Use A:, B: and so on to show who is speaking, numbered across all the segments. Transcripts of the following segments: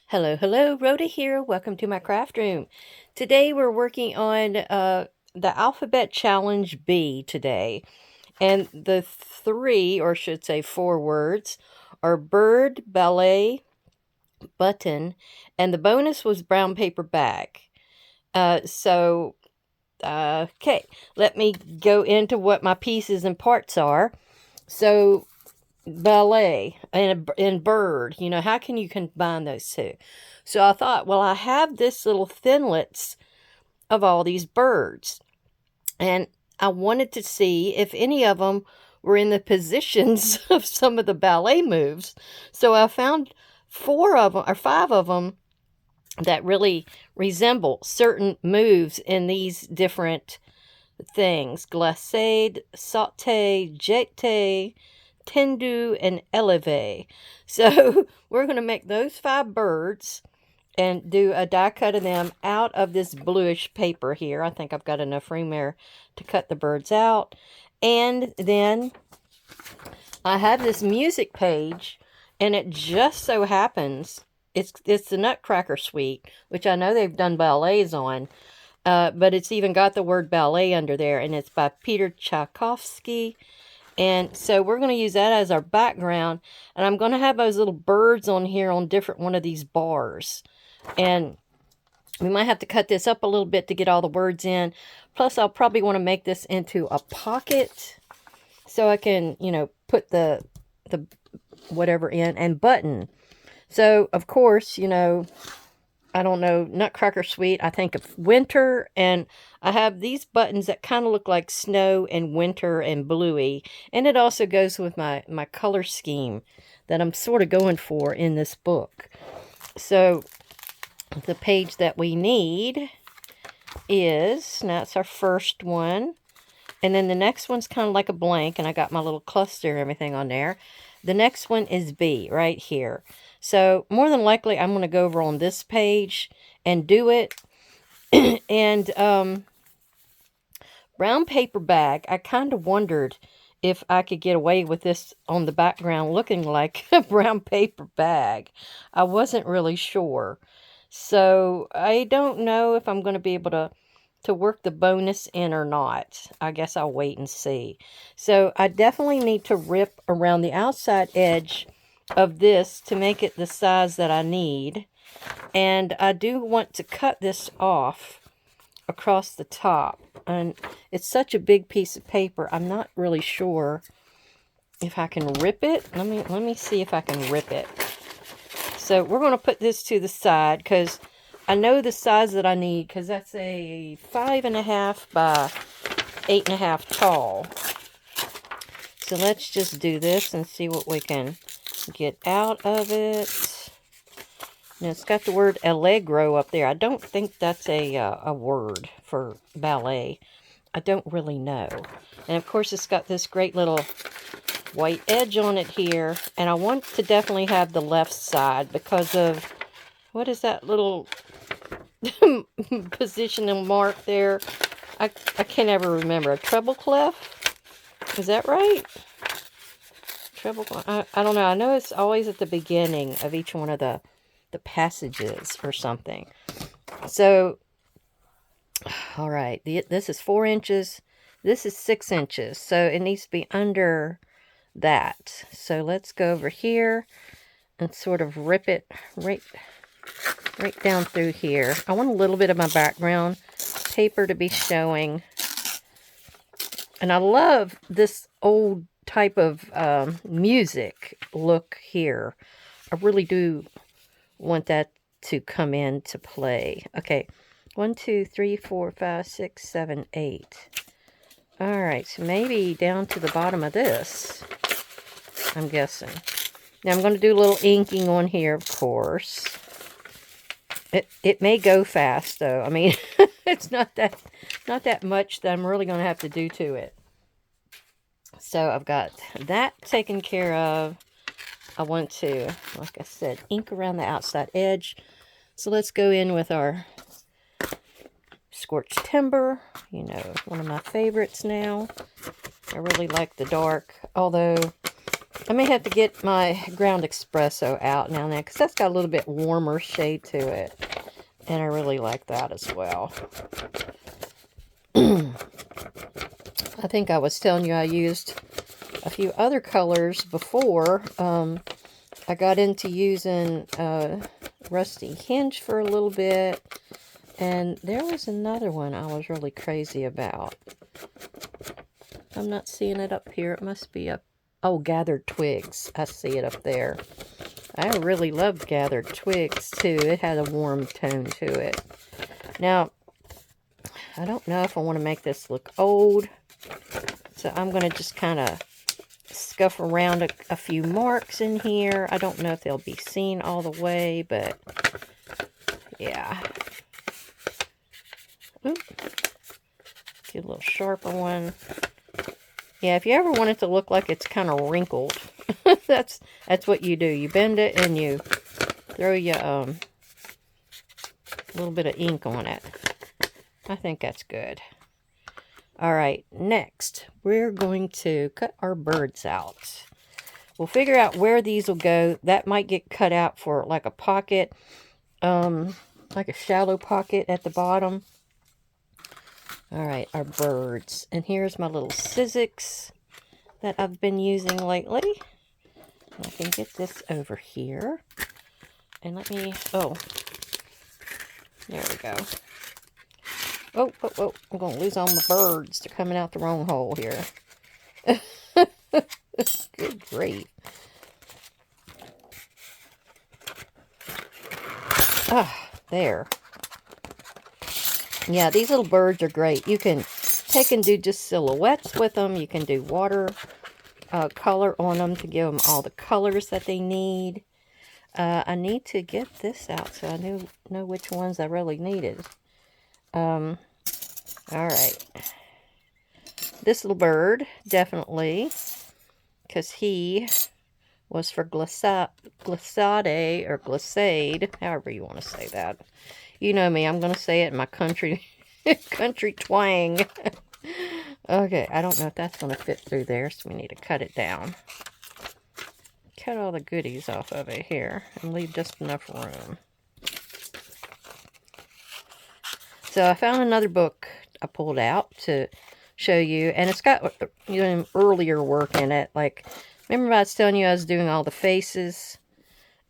A: Hello, hello, Rhoda here. Welcome to my craft room. Today we're working on the alphabet challenge B today. And the three, or should say four words, are bird, ballet, button, and the bonus was brown paper bag. Okay, let me go into what my pieces and parts are. So ballet and bird, how can you combine those two? So I thought, well, I have this little thinlits of all these birds, and I wanted to see if any of them were in the positions of some of the ballet moves. So I found four of them or five of them that really resemble certain moves in these different things: glacade, sauté, jeté, tendu, and eleve. So we're going to make those five birds and do a die cut of them out of this bluish paper here. I think I've got enough room there to cut the birds out. And then I have this music page, and it just so happens it's the Nutcracker Suite, which I know they've done ballets on, but it's even got the word ballet under there, and it's by Peter Tchaikovsky. And so we're going to use that as our background, and I'm going to have those little birds on here on different one of these bars. And we might have to cut this up a little bit to get all the words in. Plus, I'll probably want to make this into a pocket so I can, put the whatever in, and button. So, of course, I don't know, Nutcracker Suite, I think of winter, and I have these buttons that kind of look like snow and winter and bluey, and it also goes with my color scheme that I'm sort of going for in this book. So the page that we need is, now it's our first one, and then the next one's kind of like a blank, and I got my little cluster and everything on there. The next one is B right here. So more than likely I'm going to go over on this page and do it. And brown paper bag, I kind of wondered if I could get away with this on the background looking like a brown paper bag. I wasn't really sure. So I don't know if I'm going to be able to work the bonus in or not. I guess I'll wait and see. So I definitely need to rip around the outside edge of this to make it the size that I need. And I do want to cut this off across the top. And it's such a big piece of paper, I'm not really sure if I can rip it. Let me see if I can rip it. So we're going to put this to the side because I know the size that I need, because that's a 5.5 by 8.5 tall. So let's just do this and see what we can get out of it. Now it's got the word allegro up there. I don't think that's a word for ballet. I don't really know. And of course it's got this great little white edge on it here. And I want to definitely have the left side because of, what is that little positional mark there? I can't ever remember. A treble clef? Is that right? Treble clef? I don't know. I know it's always at the beginning of each one of the passages or something. So, all right. This is 4 inches. This is 6 inches. So it needs to be under that. So let's go over here and sort of rip it right down through here. I want a little bit of my background paper to be showing. And I love this old type of music look here. I really do want that to come into play. Okay, 1, 2, 3, 4, 5, 6, 7, 8. All right, so maybe down to the bottom of this, I'm guessing. Now I'm going to do a little inking on here, of course. It may go fast though. I mean, it's not that much that I'm really going to have to do to it. So I've got that taken care of. I want to, like I said, ink around the outside edge. So let's go in with our scorched timber. One of my favorites now. I really like the dark, although I may have to get my ground espresso out now and then, because that's got a little bit warmer shade to it. And I really like that as well. I think I was telling you I used a few other colors before. I got into using Rusty Hinge for a little bit. And there was another one I was really crazy about. I'm not seeing it up here. It must be up. Oh, Gathered Twigs. I see it up there. I really love Gathered Twigs, too. It had a warm tone to it. Now, I don't know if I want to make this look old. So I'm going to just kind of scuff around a few marks in here. I don't know if they'll be seen all the way, but yeah. Oop. Get a little sharper one. Yeah, if you ever want it to look like it's kind of wrinkled, that's what you do. You bend it and you throw you a little bit of ink on it. I think that's good. All right, next we're going to cut our birds out. We'll figure out where these will go. That might get cut out for like a pocket, like a shallow pocket at the bottom. All right, our birds. And here's my little Sizzix that I've been using lately. I can get this over here. And let me, oh, there we go. Oh, I'm going to lose all my birds. They're coming out the wrong hole here. Good grief. Ah, there. Yeah, these little birds are great. You can take and do just silhouettes with them. You can do water color on them to give them all the colors that they need. I need to get this out so I know which ones I really needed. All right. This little bird, definitely, because he was for glissade or glissade, however you want to say that. You know me, I'm going to say it in my country twang. Okay, I don't know if that's going to fit through there, so we need to cut it down. Cut all the goodies off of it here and leave just enough room. So I found another book I pulled out to show you, and it's got earlier work in it. Like, remember I was telling you I was doing all the faces?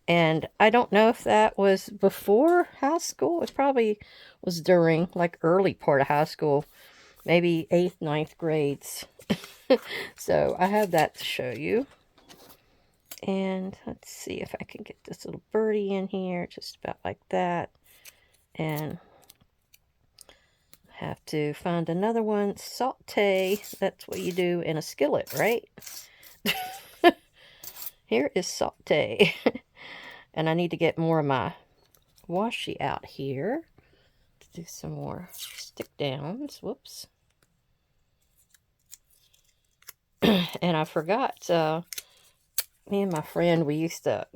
A: And I don't know if that was before high school. It probably was during, like, early part of high school. Maybe 8th, 9th grades. So, I have that to show you. And let's see if I can get this little birdie in here. Just about like that. And I have to find another one. Saute. That's what you do in a skillet, right? Here is saute. And I need to get more of my washi out here to do some more stick downs. Whoops. And I forgot, me and my friend, we used to,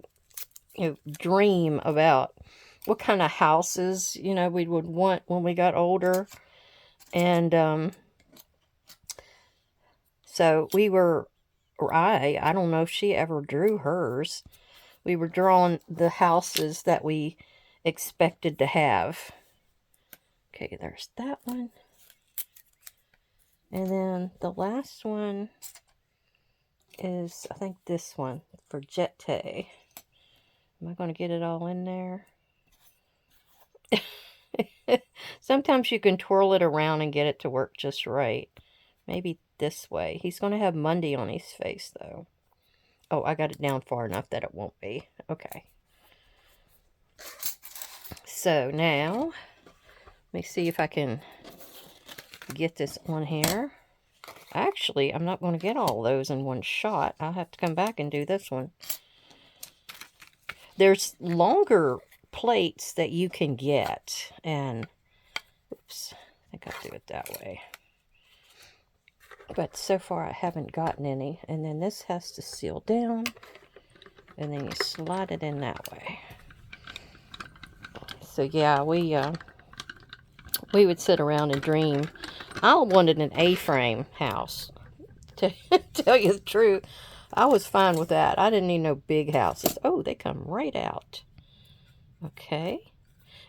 A: dream about what kind of houses, we would want when we got older. And so we were, or I don't know if she ever drew hers. We were drawing the houses that we expected to have. Okay, there's that one. And then the last one is, I think this one, for Jette. Am I going to get it all in there? Sometimes you can twirl it around and get it to work just right. Maybe this way. He's going to have Monday on his face, though. Oh, I got it down far enough that it won't be. Okay. So now, let me see if I can get this on here. Actually, I'm not going to get all those in one shot. I'll have to come back and do this one. There's longer plates that you can get. And, oops, I think I'll do it that way. But so far I haven't gotten any. And then this has to seal down. And then you slide it in that way. So yeah, we would sit around and dream. I wanted an A-frame house, to tell you the truth. I was fine with that. I didn't need no big houses. Oh, they come right out. Okay.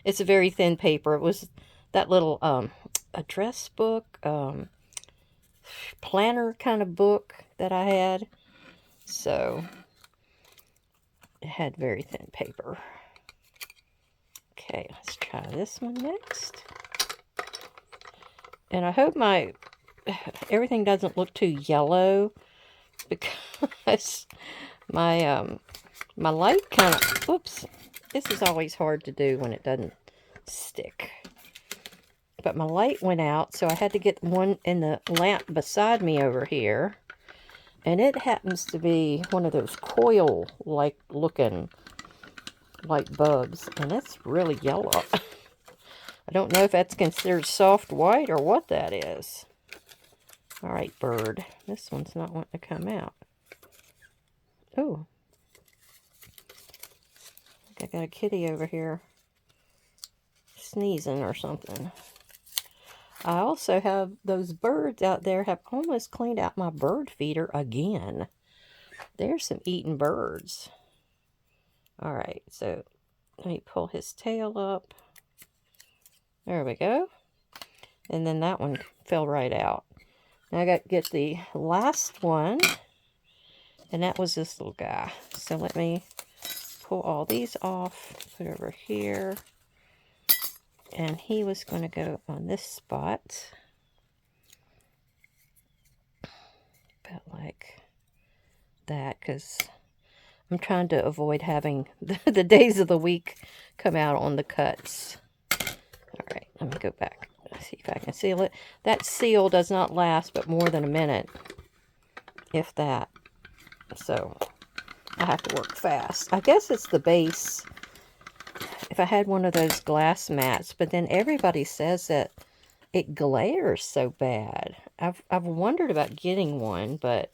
A: It's a very thin paper. It was that little address book, planner kind of book that I had. So it had very thin paper. Okay, let's try this one next. And I hope everything doesn't look too yellow, because my light kind of, oops, this is always hard to do when it doesn't stick. But my light went out, so I had to get one in the lamp beside me over here. And it happens to be one of those coil-like looking light bulbs. And it's really yellow. I don't know if that's considered soft white or what that is. Alright, bird. This one's not wanting to come out. Oh. I got a kitty over here sneezing or something. I also have those birds out there have almost cleaned out my bird feeder again. There's some eating birds. Alright, so let me pull his tail up. There we go. And then that one fell right out. Now I got to get the last one. And that was this little guy. So let me pull all these off. Put over here. And he was going to go on this spot. About like that, because I'm trying to avoid having the days of the week come out on the cuts. Alright, let me go back. Let's see if I can seal it. That seal does not last but more than a minute, if that. So I have to work fast. I guess it's the base. If I had one of those glass mats, but then everybody says that it glares so bad. I've wondered about getting one, but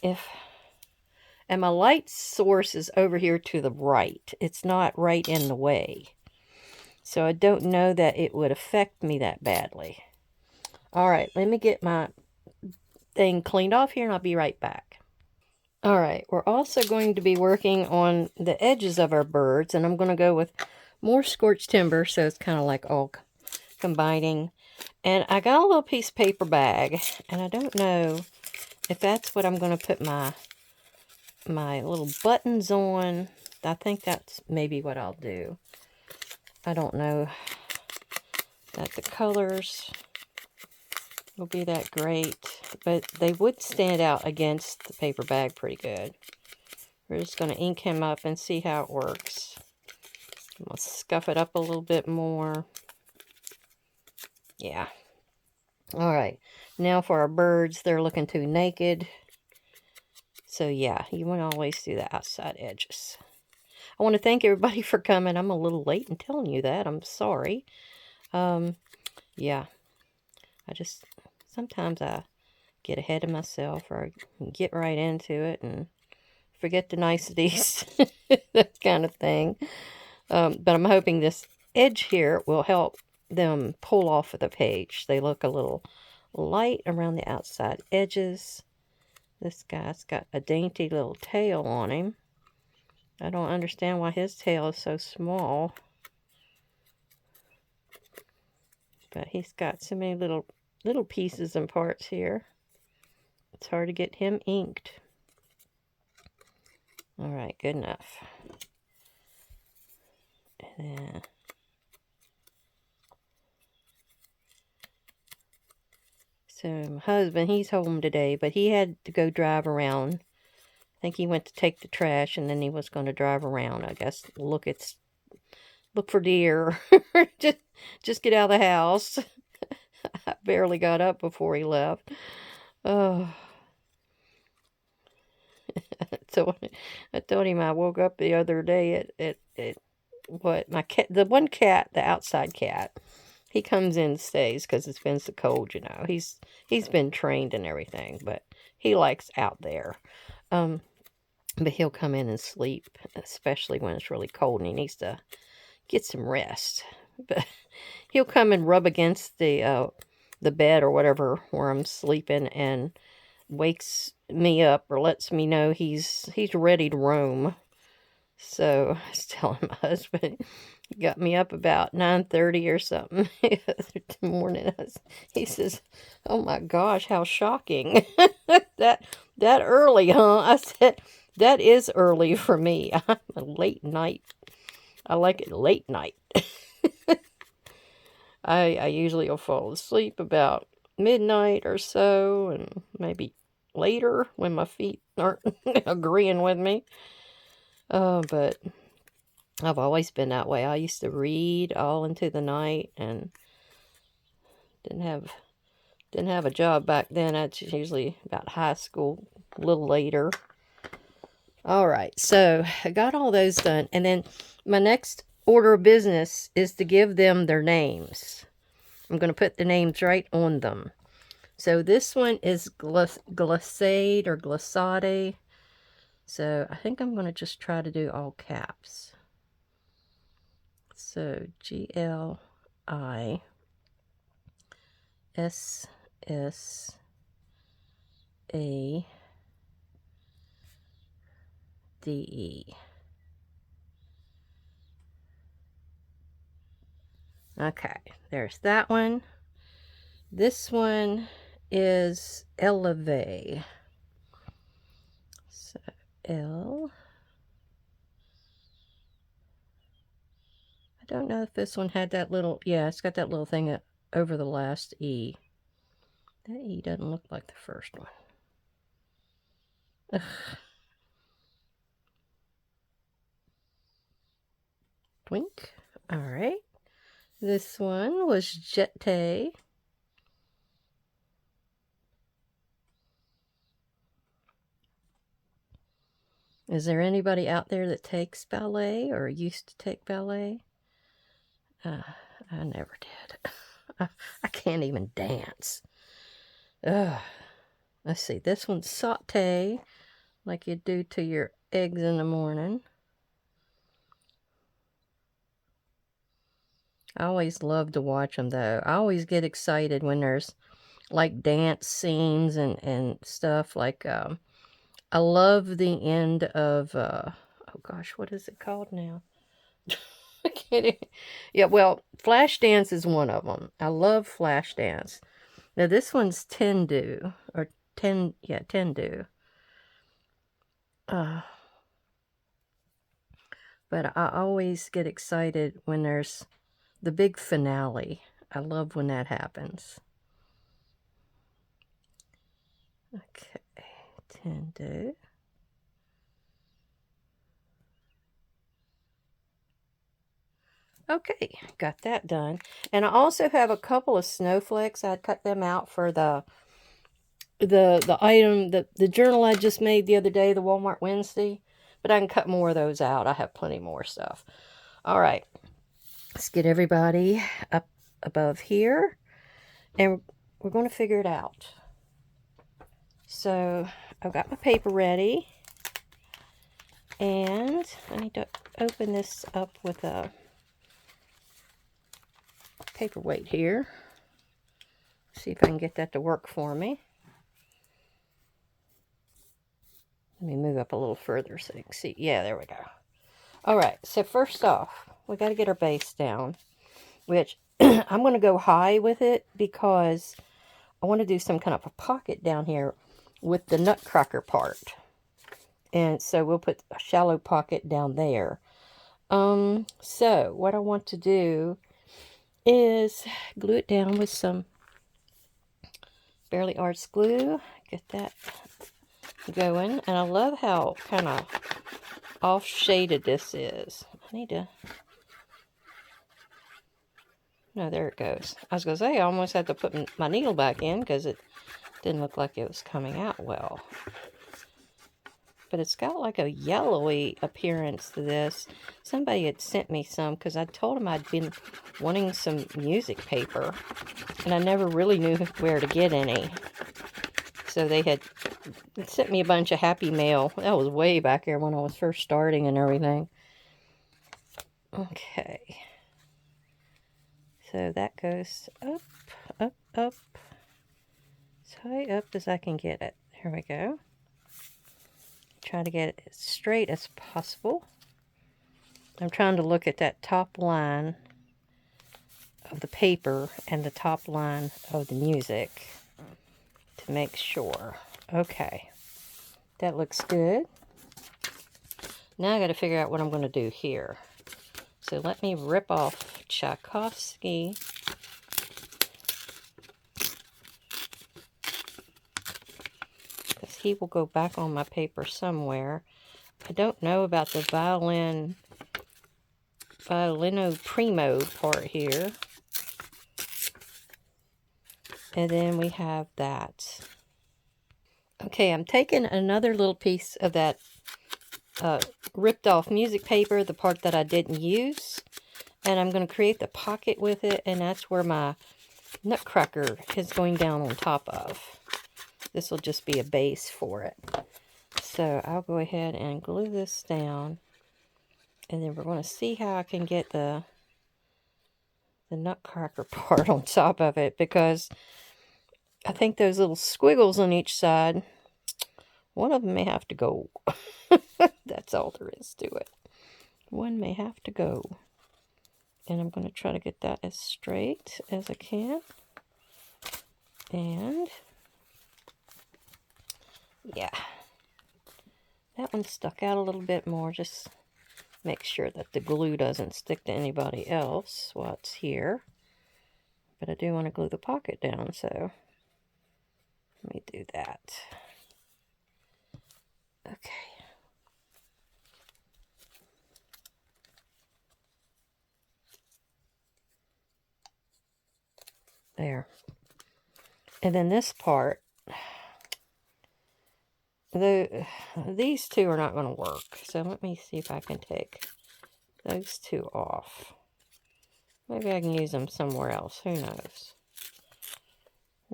A: and my light source is over here to the right. It's not right in the way. So I don't know that it would affect me that badly. Alright, let me get my thing cleaned off here and I'll be right back. Alright, we're also going to be working on the edges of our birds, and I'm going to go with more scorched timber, so it's kind of like all combining. And I got a little piece of paper bag, and I don't know if that's what I'm going to put my little buttons on. I think that's maybe what I'll do. I don't know that the colors will be that great, but they would stand out against the paper bag pretty good. We're just going to ink him up and see how it works. I'm going to scuff it up a little bit more. Yeah. Alright, now for our birds, they're looking too naked. So yeah, you want to always do the outside edges. I want to thank everybody for coming. I'm a little late in telling you that. I'm sorry. Yeah. Sometimes I get ahead of myself, or I get right into it and forget the niceties. That kind of thing. But I'm hoping this edge here will help them pull off of the page. They look a little light around the outside edges. This guy's got a dainty little tail on him. I don't understand why his tail is so small. But he's got so many little pieces and parts here. It's hard to get him inked. Alright, good enough. And then so my husband, he's home today, but he had to go drive around. I think he went to take the trash, and then he was going to drive around, I guess, look for deer. just get out of the house. I barely got up before he left. Oh. So I told him I woke up the other day at my cat, the one cat, the outside cat, he comes in and stays because it's been so cold, you know. He's been trained and everything, but he likes out there. But he'll come in and sleep, especially when it's really cold and he needs to get some rest. But he'll come and rub against the bed or whatever where I'm sleeping, and wakes me up or lets me know he's ready to roam. So I was telling my husband, he got me up about 9:30 or something the other morning. He says, "Oh my gosh, how shocking! that early, huh?" I said, "That is early for me. I'm a late night. I like it late night." I usually will fall asleep about midnight or so, and maybe later when my feet aren't agreeing with me. But I've always been that way. I used to read all into the night and didn't have a job back then. That's usually about high school, a little later. All right, so I got all those done, and then my next order of business is to give them their names. I'm going to put the names right on them. So this one is glissade or glissade. So I think I'm going to just try to do all caps. So GLISSADE. Okay, there's that one. This one is eleve. So L. I don't know if this one had that little, yeah, it's got that little thing over the last E. That E doesn't look like the first one. Ugh. Twink. All right. This one was jeté. Is there anybody out there that takes ballet or used to take ballet? I never did. I can't even dance. Ugh. Let's see. This one's sauté, like you do to your eggs in the morning. I always love to watch them, though. I always get excited when there's, like, dance scenes and stuff. Like, I love the end of, oh gosh, what is it called now? I can't even, yeah, well, Flashdance is one of them. I love Flashdance. Now, this one's Tendu, or Tendu. But I always get excited when there's the big finale. I love when that happens. Okay, Tendu. Okay, got that done. And I also have a couple of snowflakes. I cut them out for the item, the journal I just made the other day, the Walmart Wednesday. But I can cut more of those out. I have plenty more stuff. All right, let's get everybody up above here. And we're going to figure it out. So I've got my paper ready. And I need to open this up with a paperweight here. See if I can get that to work for me. Let me move up a little further so you can see. Yeah, there we go. All right, so first off, we got to get our base down, which I'm going to go high with it because I want to do some kind of a pocket down here with the nutcracker part. And so we'll put a shallow pocket down there. So what I want to do is glue it down with some Barely Arts glue. Get that going. And I love how kind of off shaded this is. I need to, no, there it goes. I was going to say I almost had to put my needle back in because it didn't look like it was coming out well. But it's got like a yellowy appearance to this. Somebody had sent me some because I told them I'd been wanting some music paper. And I never really knew where to get any. So they had sent me a bunch of Happy Mail. That was way back there when I was first starting and everything. Okay. So that goes up, up, up. As high up as I can get it. Here we go. Try to get it as straight as possible. I'm trying to look at that top line of the paper and the top line of the music to make sure. Okay, that looks good. Now I got to figure out what I'm going to do here. So let me rip off Tchaikovsky. Because he will go back on my paper somewhere. I don't know about the violino primo part here. And then we have that. Okay, I'm taking another little piece of that ripped off music paper, the part that I didn't use, and I'm going to create the pocket with it, and that's where my nutcracker is going down on top of. This will just be a base for it. So I'll go ahead and glue this down, and then we're going to see how I can get the nutcracker part on top of it, because I think those little squiggles on each side, one of them may have to go. That's all there is to it. One may have to go. And I'm going to try to get that as straight as I can. And yeah, that one stuck out a little bit more. Just make sure that the glue doesn't stick to anybody else while it's here. But I do want to glue the pocket down, so let me do that. Okay. There. And then this part, these two are not going to work. So let me see if I can take those two off. Maybe I can use them somewhere else. Who knows?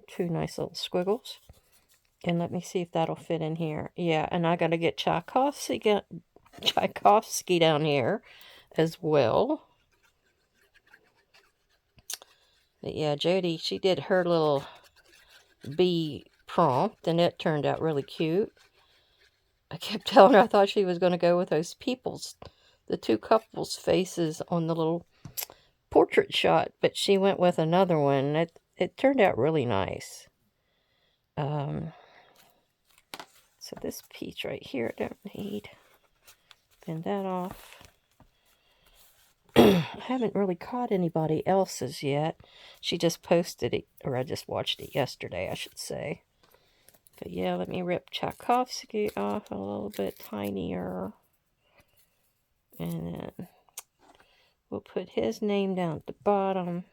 A: Two nice little squiggles. And let me see if that'll fit in here. Yeah, and I got to get Tchaikovsky down here as well. But yeah, Jody, she did her little bee prompt, and it turned out really cute. I kept telling her I thought she was going to go with those people's, the two couples' faces on the little portrait shot, but she went with another one. It turned out really nice. So this piece right here, I don't need. Bend that off. I haven't really caught anybody else's yet. She just posted it, or I just watched it yesterday, I should say. But yeah, let me rip Tchaikovsky off a little bit tinier. And then we'll put his name down at the bottom.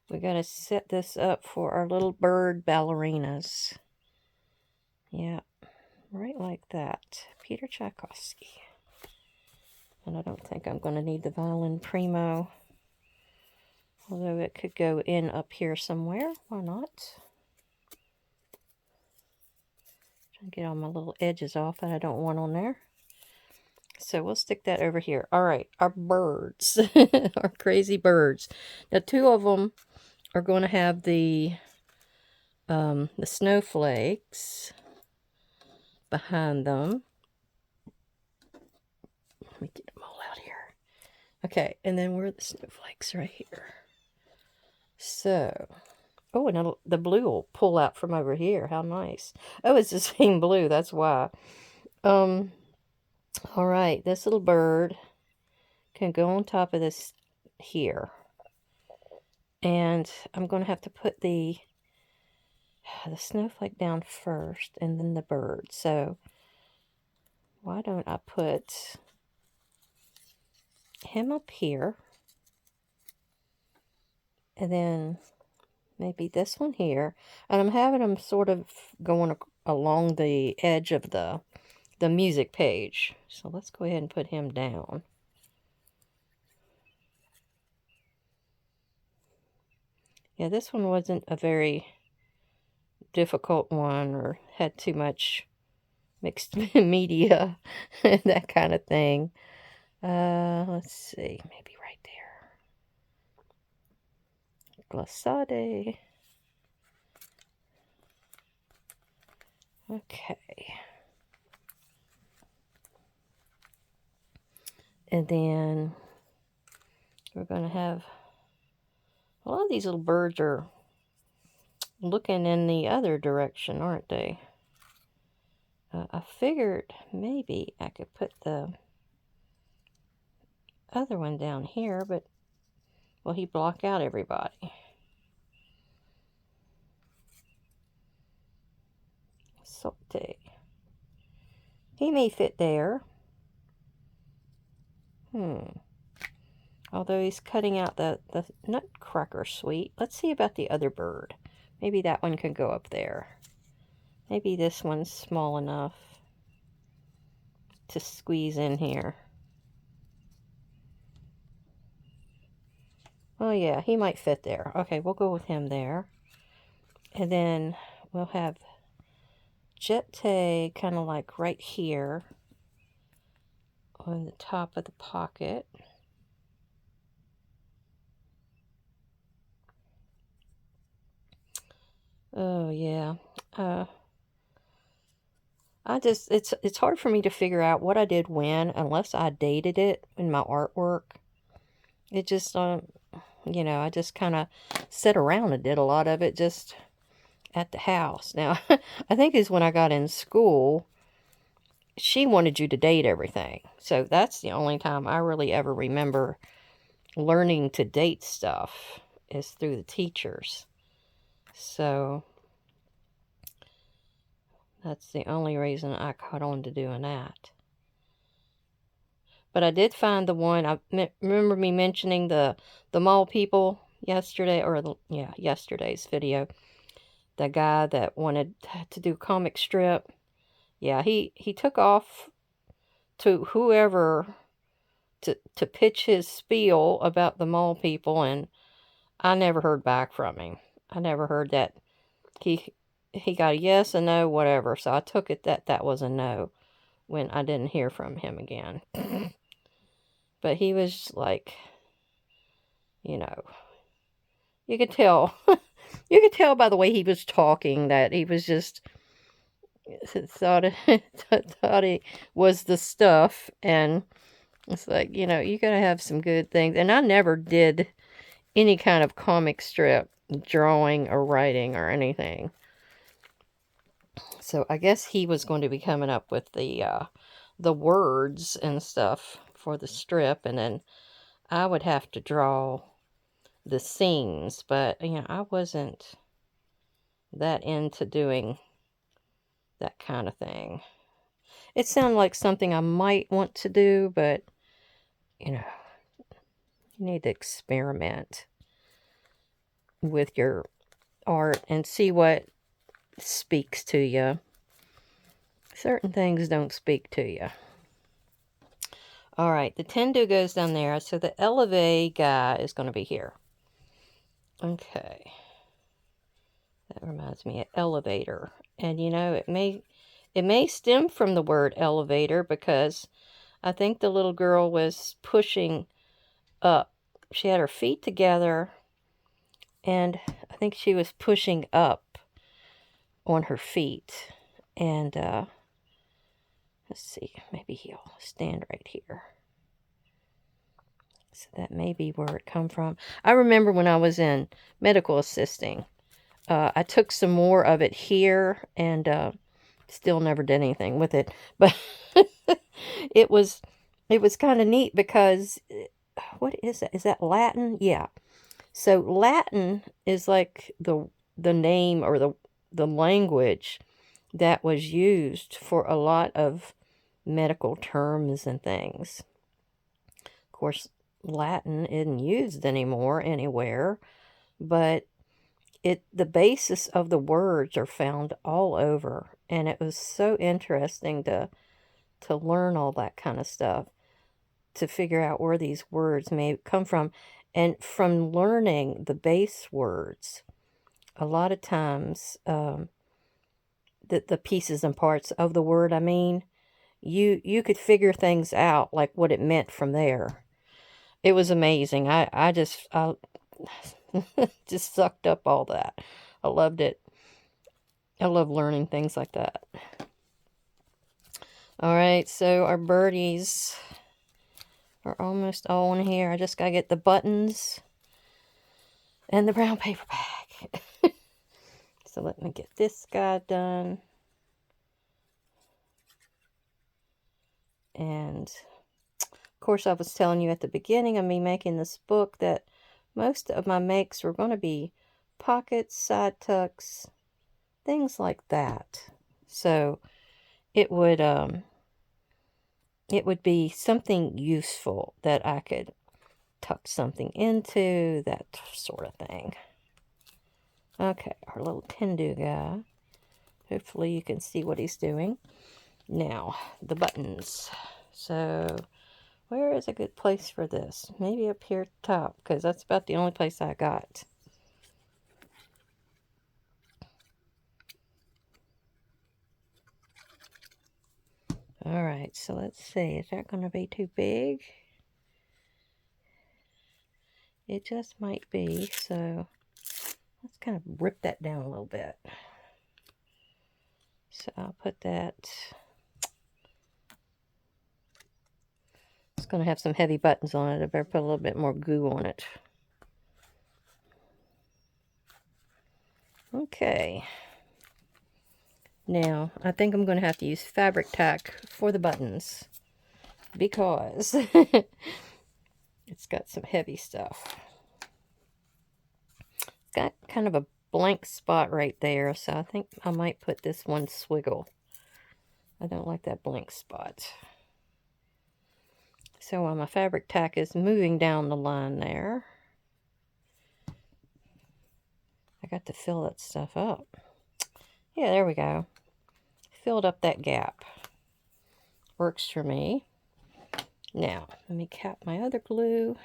A: We got to set this up for our little bird ballerinas. Yeah, right like that. Peter Tchaikovsky. And I don't think I'm going to need the violin primo. Although it could go in up here somewhere. Why not? Trying to get all my little edges off that I don't want on there. So we'll stick that over here. All right, our birds. Our crazy birds. Now, two of them are going to have the snowflakes behind them. Let me get them all out here. Okay, and then where are the snowflakes? Right here. So, oh, and the blue will pull out from over here. How nice. Oh, it's the same blue. That's why. All right, this little bird can go on top of this here. And I'm going to have to put the snowflake down first and then the bird. So why don't I put him up here, and then maybe this one here, and I'm having them sort of going along the edge of the music page. So let's go ahead and put him down. Yeah, this one wasn't a very difficult one or had too much mixed media, that kind of thing. Let's see, maybe right there. Glissade. Okay. And then we're going to have, a lot of these little birds are looking in the other direction, aren't they? I figured maybe I could put the other one down here, but will he block out everybody? Saute. He may fit there. Although he's cutting out the nutcracker sweet. Let's see about the other bird. Maybe that one can go up there. Maybe this one's small enough to squeeze in here. Oh yeah, he might fit there. Okay, we'll go with him there. And then we'll have Jette kind of like right here on the top of the pocket. Oh yeah. It's hard for me to figure out what I did when unless I dated it in my artwork. It just you know, I just kind of sat around and did a lot of it just at the house. Now, I think it's when I got in school, she wanted you to date everything. So that's the only time I really ever remember learning to date stuff is through the teachers. So that's the only reason I caught on to doing that. But I did find the one, remember me mentioning the mall people yesterday, or yesterday's video. The guy that wanted to do comic strip. Yeah, he took off to whoever to pitch his spiel about the mall people, and I never heard back from him. I never heard that he got a yes, a no, whatever. So I took it that was a no when I didn't hear from him again. But he was like, you know, you could tell. You could tell by the way he was talking that he was just thought he was the stuff. And it's like, you know, you gotta have some good things. And I never did any kind of comic strip drawing or writing or anything. So I guess he was going to be coming up with the words and stuff for the strip, and then I would have to draw the scenes. But you know, I wasn't that into doing that kind of thing. It sounded like something I might want to do, but you know, you need to experiment with your art and see what speaks to you. Certain things don't speak to you. All right, the Tendu goes down there, so the Elevate guy is going to be here. Okay. That reminds me of elevator. And you know, it may stem from the word elevator, because I think the little girl was pushing up. She had her feet together, and I think she was pushing up on her feet. And let's see, maybe he'll stand right here. So that may be where it come from. I remember when I was in medical assisting, I took some more of it here, and still never did anything with it. But it was kind of neat because, what is that? Is that Latin? Yeah. So Latin is like the name or the language that was used for a lot of medical terms and things. Of course, Latin isn't used anymore anywhere, but the basis of the words are found all over, and it was so interesting to learn all that kind of stuff, to figure out where these words may come from. And from learning the base words, a lot of times the pieces and parts of the word, I mean, you could figure things out, like what it meant from there. It was amazing. I just just sucked up all that. I loved it. I love learning things like that. All right, so our birdies are almost all in here. I just gotta get the buttons and the brown paper bag. So let me get this guy done. And of course, I was telling you at the beginning of me making this book that most of my makes were going to be pockets, side tucks, things like that. So it would be something useful that I could tuck something into, that sort of thing. Okay, our little Tindu guy. Hopefully you can see what he's doing. Now, the buttons. So, where is a good place for this? Maybe up here at the top, because that's about the only place I got. Alright, so let's see. Is that going to be too big? It just might be, so let's kind of rip that down a little bit. So I'll put that. It's going to have some heavy buttons on it. I better put a little bit more glue on it. Okay. Now, I think I'm going to have to use fabric tack for the buttons because it's got some heavy stuff. It's got kind of a blank spot right there, so I think I might put this one swiggle. I don't like that blank spot. So while my fabric tack is moving down the line there, I got to fill that stuff up. Yeah, there we go. Filled up that gap. Works for me. Now, let me cap my other glue,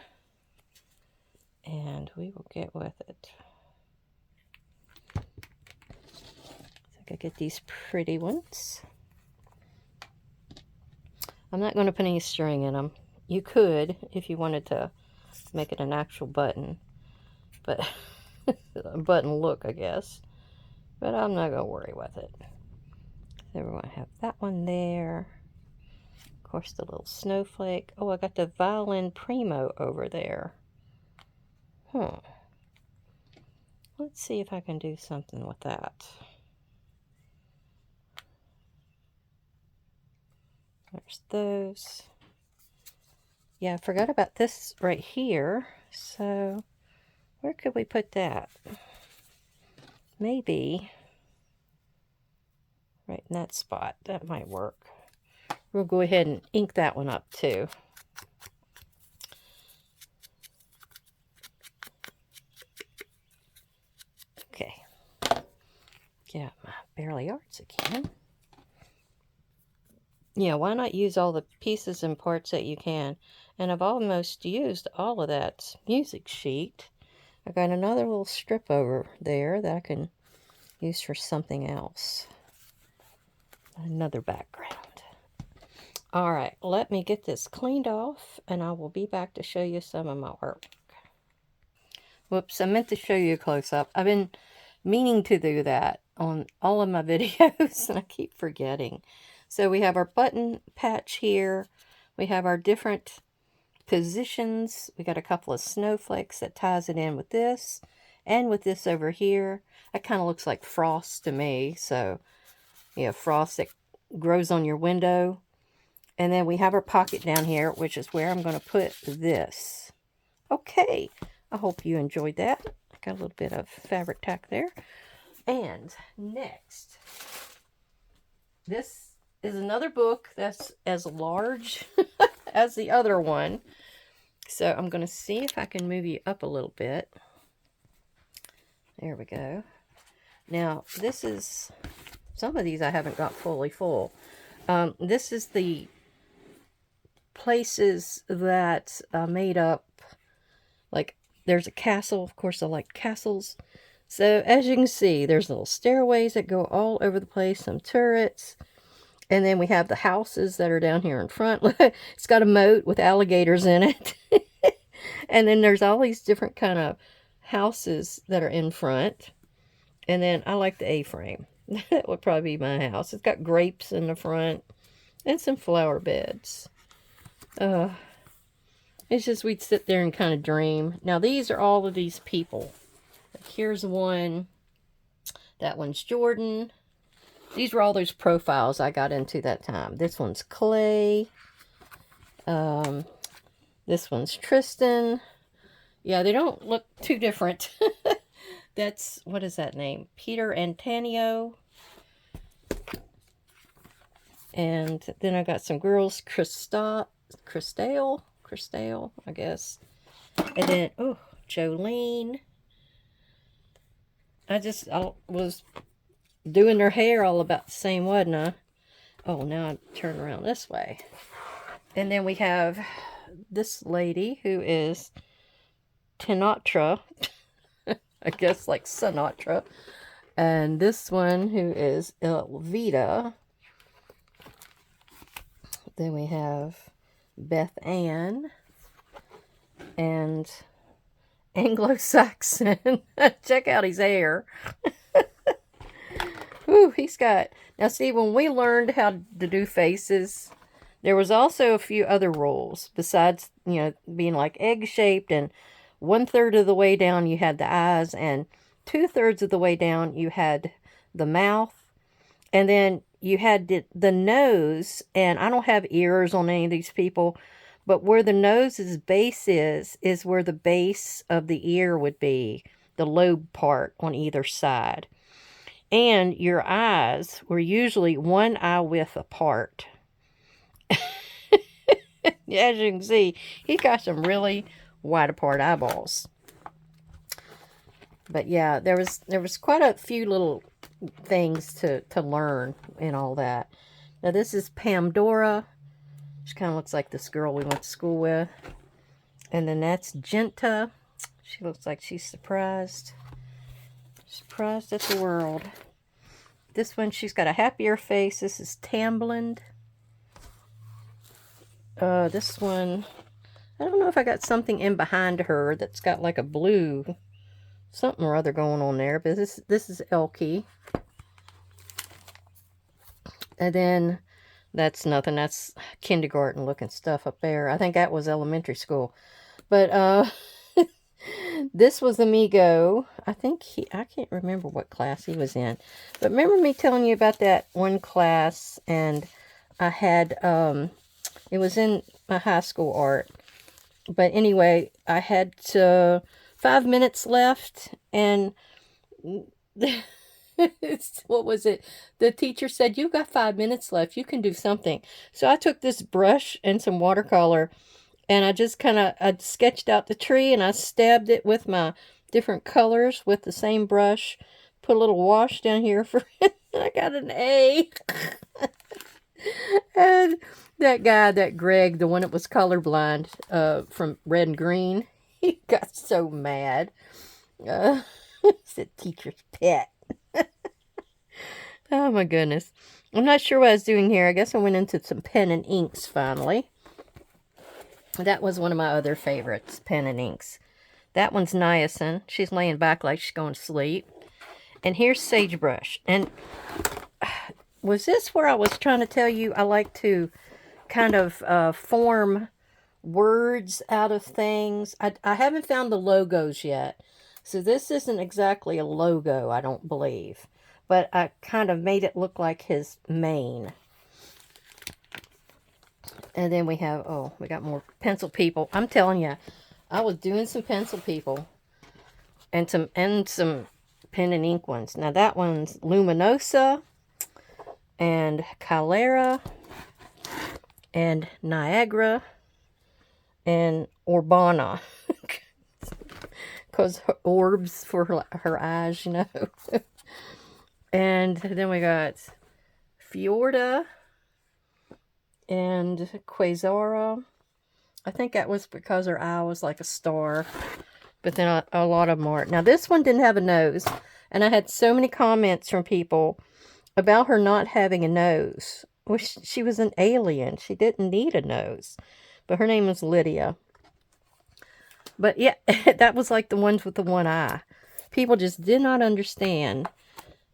A: and we will get with it. So I gotta get these pretty ones. I'm not going to put any string in them. You could if you wanted to make it an actual button, but a button look, I guess. But I'm not going to worry with it. So we're going to have that one there. Of course, the little snowflake. Oh, I got the Violin Primo over there. Let's see if I can do something with that. There's those. Yeah, I forgot about this right here. So, where could we put that? Maybe right in that spot. That might work. We'll go ahead and ink that one up too. Okay. Get out my Barely Arts again. Yeah, why not use all the pieces and parts that you can? And I've almost used all of that music sheet. I got another little strip over there that I can use for something else. Another background. All right, let me get this cleaned off, and I will be back to show you some of my work. Whoops, I meant to show you a close-up. I've been meaning to do that on all of my videos, and I keep forgetting. So we have our button patch here. We have our different positions. We got a couple of snowflakes that ties it in with this, and with this over here. That kind of looks like frost to me. So, yeah, frost that grows on your window. And then we have our pocket down here, which is where I'm going to put this. Okay, I hope you enjoyed that. I got a little bit of fabric tack there. And next, this is another book that's as large as the other one. So I'm going to see if I can move you up a little bit. There we go. Now, this is, some of these I haven't got fully full. This is the places that made up, like, there's a castle. Of course, I like castles. So, as you can see, there's little stairways that go all over the place, some turrets. And then we have the houses that are down here in front. It's got a moat with alligators in it. And then there's all these different kind of houses that are in front. And then I like the A-frame. That would probably be my house. It's got grapes in the front and some flower beds. Uh, it's just we'd sit there and kind of dream. Now these are all of these people. Here's one. That one's Jordan. These were all those profiles I got into that time. This one's Clay. This one's Tristan. Yeah, they don't look too different. That's, what is that name? Peter Antonio. And then I got some girls, Crystal, I guess. And then, oh, Jolene. I was doing their hair all about the same, wasn't I? Oh, now I turn around this way. And then we have this lady who is Tinatra. I guess like Sinatra. And this one who is Elvita. Then we have Beth Ann and Anglo-Saxon. Check out his hair. Ooh, he's got... Now see, when we learned how to do faces, there was also a few other rules besides, you know, being like egg-shaped, and 1/3 of the way down you had the eyes, and 2/3 of the way down you had the mouth, and then you had the nose, and I don't have ears on any of these people, but where the nose's base is where the base of the ear would be, the lobe part on either side. And your eyes were usually one eye width apart. As you can see, he got some really wide apart eyeballs. But yeah, there was quite a few little things to learn and all that. Now this is Pandora. She kind of looks like this girl we went to school with. And then that's Genta. She looks like she's surprised. Surprised at the world. This one, she's got a happier face. This is Tamblind. This one, I don't know if I got something in behind her that's got like a blue something or other going on there, but this is Elkie. And then that's nothing. That's kindergarten looking stuff up there. I think that was elementary school. But this was Amigo. I think I can't remember what class he was in. But remember me telling you about that one class, and I had, it was in my high school art. But anyway, I had 5 minutes left, and what was it? The teacher said, "You got 5 minutes left. You can do something." So I took this brush and some watercolor, and I just I sketched out the tree, and I stabbed it with my different colors with the same brush. Put a little wash down here for it, and I got an A. And that guy, that Greg, the one that was colorblind, from red and green, he got so mad. It's a teacher's pet. Oh my goodness. I'm not sure what I was doing here. I guess I went into some pen and inks finally. That was one of my other favorites, pen and inks. That one's Niacin. She's laying back like she's going to sleep. And here's Sagebrush. And was this where I was trying to tell you I like to kind of form words out of things? I haven't found the logos yet. So this isn't exactly a logo, I don't believe. But I kind of made it look like his mane. And then we have, oh, we got more pencil people. I'm telling you, I was doing some pencil people. And some pen and ink ones. Now that one's Luminosa. And Calera. And Niagara. And Urbana. Because orbs for her eyes, you know. And then we got Fiorda and Quasara. I think that was because her eye was like a star. But then a lot of them are. Now this one didn't have a nose. And I had so many comments from people about her not having a nose. Well, she was an alien. She didn't need a nose. But her name was Lydia. But yeah, that was like the ones with the one eye. People just did not understand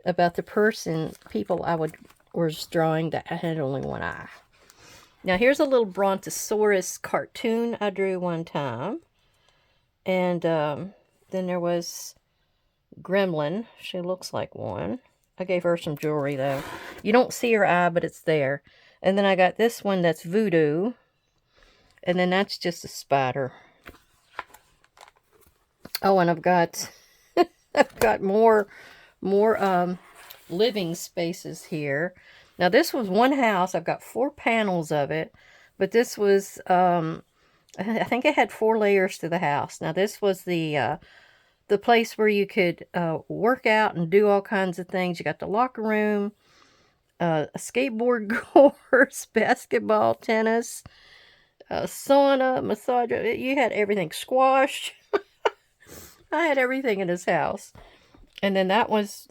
A: about the people I was drawing that had only one eye. Now here's a little Brontosaurus cartoon I drew one time. And then there was Gremlin. She looks like one. I gave her some jewelry though. You don't see her eye, but it's there. And then I got this one that's Voodoo. And then that's just a spider. Oh, and I've got I've got more living spaces here. Now this was one house. I've got 4 panels of it, but this was I think it had 4 layers to the house. Now this was the place where you could work out and do all kinds of things. You got the locker room, a skateboard course, basketball, tennis, sauna, massage. You had everything. Squash. I had everything in this house. And then that was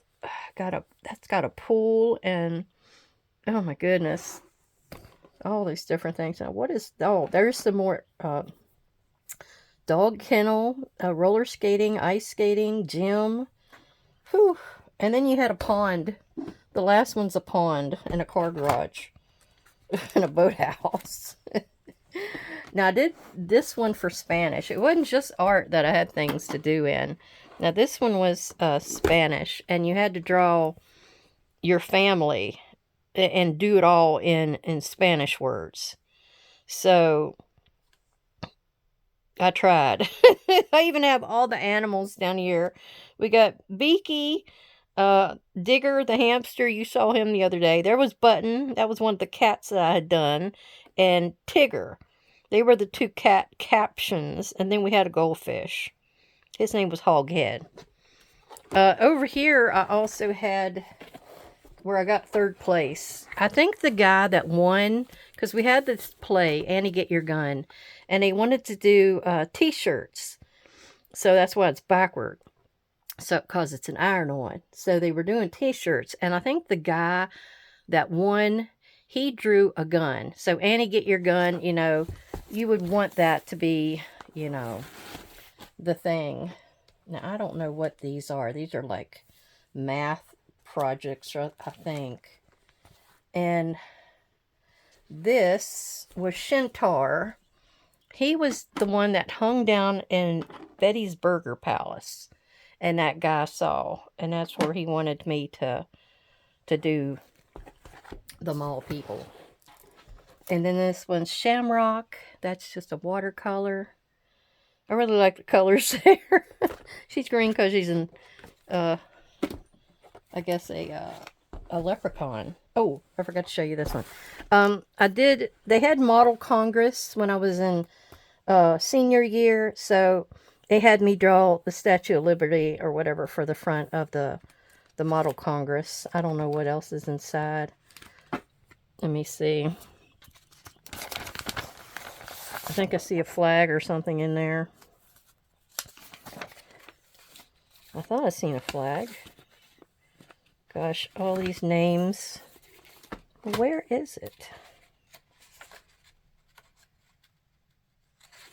A: that's got a pool and oh my goodness, all these different things. Now what is, oh, there's some more dog kennel, roller skating, ice skating, gym. Whew. And then you had a pond. The last one's a pond and a car garage and a boathouse. Now I did this one for Spanish. It wasn't just art that I had things to do in. Now this one was Spanish, and you had to draw your family and do it all in Spanish words. So I tried. I even have all the animals down here. We got Beaky, Digger the hamster. You saw him the other day. There was Button. That was one of the cats that I had done. And Tigger. They were the 2 cat captions. And then we had a goldfish. His name was Hoghead. Over here, I also had where I got 3rd place. I think the guy that won, because we had this play, Annie Get Your Gun, and they wanted to do t-shirts. So that's why it's backward. So, because it's an iron-on. So they were doing t-shirts, and I think the guy that won, he drew a gun. So Annie Get Your Gun, you know, you would want that to be, you know, the thing. Now, I don't know what these are. These are like math projects, I think. And this was Shintar. He was the one that hung down in Betty's Burger Palace. And that guy saw. And that's where he wanted me to do the mall people. And then this one's Shamrock. That's just a watercolor. I really like the colors there. She's green because she's in, I guess, a leprechaun. Oh, I forgot to show you this one. They had Model Congress when I was in senior year, so they had me draw the Statue of Liberty or whatever for the front of the Model Congress. I don't know what else is inside. Let me see. I think I see a flag or something in there. I thought I seen a flag. Gosh, all these names. Where is it?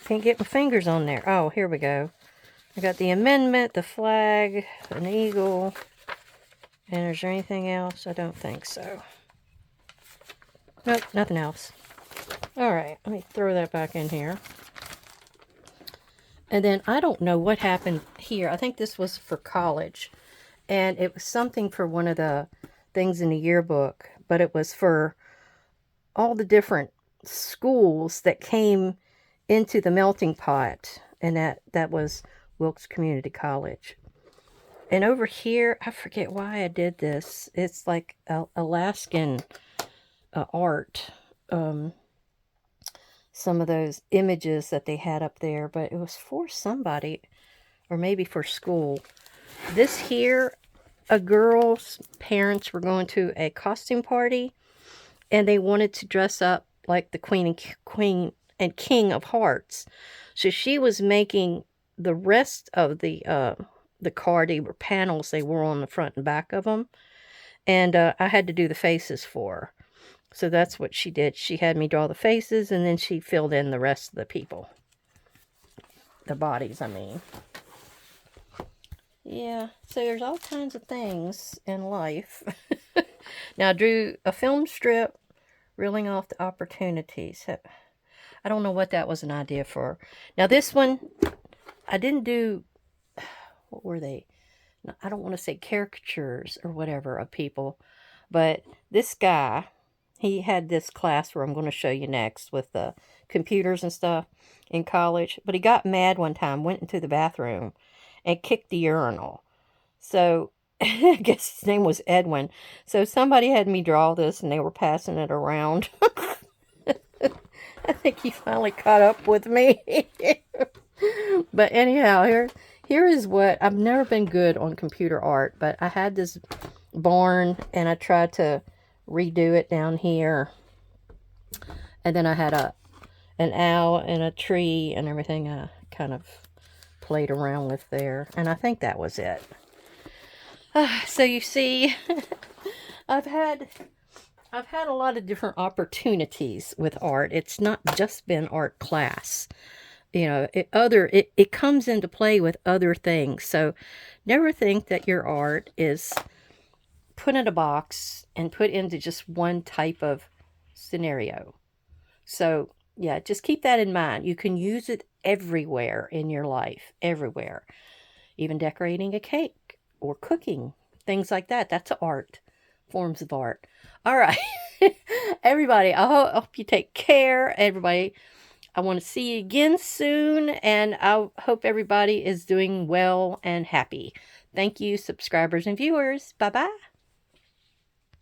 A: Can't get my fingers on there. Oh, here we go. I got the amendment, the flag, an eagle. And is there anything else? I don't think so. Nope, nothing else. Alright, let me throw that back in here. And then I don't know what happened here. I think this was for college. And it was something for one of the things in the yearbook. But it was for all the different schools that came into the melting pot. And that was Wilkes Community College. And over here, I forget why I did this. It's like Alaskan art. Some of those images that they had up there, but it was for somebody, or maybe for school. This here, a girl's parents were going to a costume party, and they wanted to dress up like the Queen and King of Hearts. So she was making the rest of the card. They were panels. They were on the front and back of them, and I had to do the faces for her. So that's what she did. She had me draw the faces, and then she filled in the rest of the people. The bodies, I mean. Yeah, so there's all kinds of things in life. Now, I drew a film strip, reeling off the opportunities. I don't know what that was an idea for. Now, this one, I didn't do, what were they? I don't want to say caricatures or whatever of people, but this guy, he had this class where I'm going to show you next with the computers and stuff in college, but he got mad one time, went into the bathroom and kicked the urinal. So I guess his name was Edwin. So somebody had me draw this and they were passing it around. I think he finally caught up with me. But anyhow, here is what, I've never been good on computer art, but I had this barn and I tried to redo it down here. And then I had an owl and a tree and everything I kind of played around with there. And I think that was it. So you see, I've had a lot of different opportunities with art. It's not just been art class. You know, it comes into play with other things. So never think that your art is put in a box and put into just one type of scenario. So yeah, just keep that in mind. You can use it everywhere in your life, everywhere. Even decorating a cake or cooking, things like that. That's art, forms of art. All right, everybody, I hope you take care, everybody. I want to see you again soon, and I hope everybody is doing well and happy. Thank you, subscribers and viewers. Bye-bye.